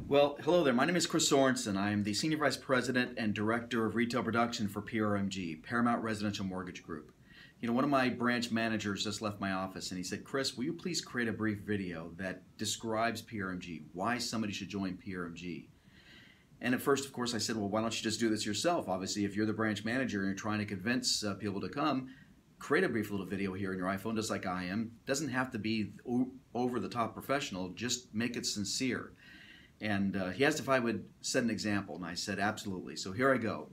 Well, hello there. My name is Chris Sorensen. I am the Senior Vice President and Director of Retail Production for PRMG, Paramount Residential Mortgage Group. You know, one of my branch managers just left my office and he said, Chris, will you please create a brief video that describes PRMG, why somebody should join PRMG? And at first, of course, I said, well, why don't you just do this yourself? Obviously, if you're the branch manager and you're trying to convince people to come, create a brief little video here on your iPhone, just like I am. Doesn't have to be over-the-top professional, just make it sincere. And he asked if I would set an example, and I said absolutely. So here I go.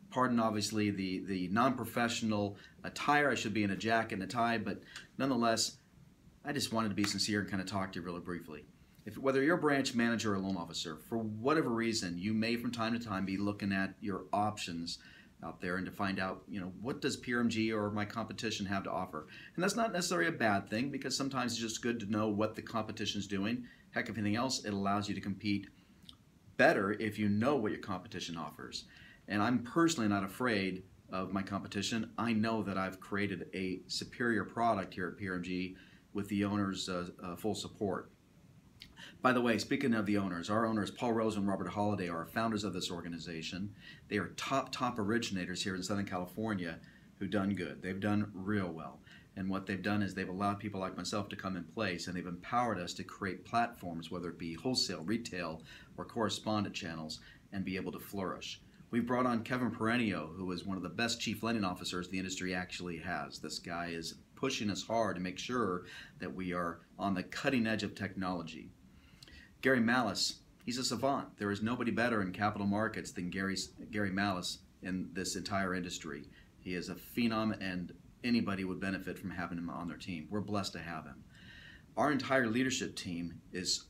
Pardon, obviously, the non-professional attire. I should be in a jacket and a tie, but nonetheless, I just wanted to be sincere and kind of talk to you really briefly. Whether you're a branch manager or a loan officer, for whatever reason, you may from time to time be looking at your options out there and to find out, you know, what does PRMG or my competition have to offer? And that's not necessarily a bad thing, because sometimes it's just good to know what the competition is doing. Heck, if anything else, it allows you to compete better if you know what your competition offers. And I'm personally not afraid of my competition. I know that I've created a superior product here at PRMG with the owners' full support. By the way, speaking of the owners, our owners, Paul Rose and Robert Holliday, are founders of this organization. They are top originators here in Southern California who've done good. They've done real well. And what they've done is they've allowed people like myself to come in place, and they've empowered us to create platforms, whether it be wholesale, retail, or correspondent channels, and be able to flourish. We've brought on Kevin Perenio, who is one of the best chief lending officers the industry actually has. This guy is pushing us hard to make sure that we are on the cutting edge of technology. Gary Malice, he's a savant. There is nobody better in capital markets than Gary Malice in this entire industry. He is a phenom, and anybody would benefit from having him on their team. We're blessed to have him. Our entire leadership team is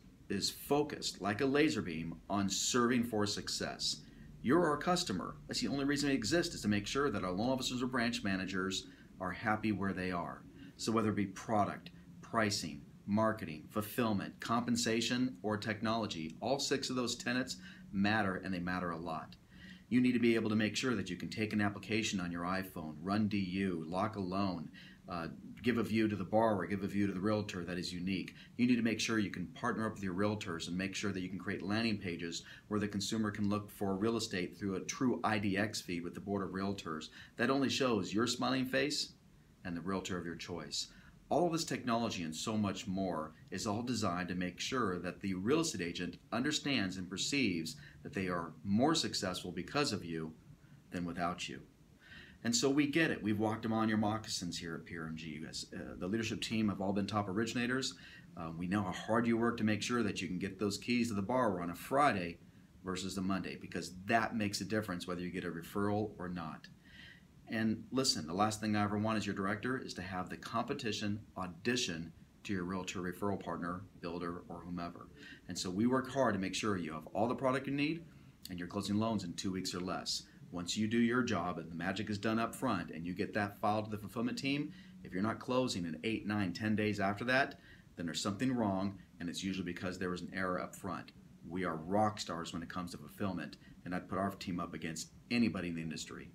focused like a laser beam on serving for success. You're our customer. That's the only reason we exist, is to make sure that our loan officers or branch managers are happy where they are. So whether it be product, pricing, marketing, fulfillment, compensation, or technology, all 6 of those tenets matter, and they matter a lot. You need to be able to make sure that you can take an application on your iPhone, run DU, lock a loan, give a view to the borrower, give a view to the realtor that is unique. You need to make sure you can partner up with your realtors and make sure that you can create landing pages where the consumer can look for real estate through a true IDX feed with the board of realtors. That only shows your smiling face and the realtor of your choice. All of this technology and so much more is all designed to make sure that the real estate agent understands and perceives that they are more successful because of you than without you. And so we get it. We've walked them on your moccasins here at PRMG. The leadership team have all been top originators. We know how hard you work to make sure that you can get those keys to the borrower on a Friday versus a Monday, because that makes a difference whether you get a referral or not. And listen, the last thing I ever want as your director is to have the competition audition to your realtor referral partner, builder, or whomever. And so we work hard to make sure you have all the product you need and you're closing loans in 2 weeks or less. Once you do your job and the magic is done up front and you get that file to the fulfillment team, if you're not closing in 8, 9, 10 days after that, then there's something wrong, and it's usually because there was an error up front. We are rock stars when it comes to fulfillment, and I'd put our team up against anybody in the industry.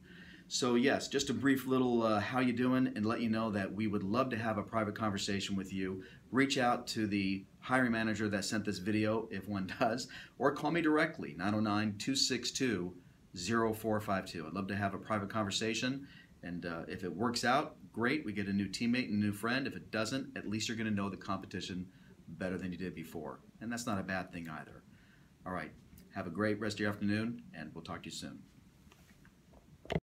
So yes, just a brief little how you doing, and let you know that we would love to have a private conversation with you. Reach out to the hiring manager that sent this video, if one does, or call me directly, 909-262-0452. I'd love to have a private conversation, and if it works out, great, we get a new teammate and a new friend. If it doesn't, at least you're going to know the competition better than you did before, and that's not a bad thing either. All right, have a great rest of your afternoon, and we'll talk to you soon.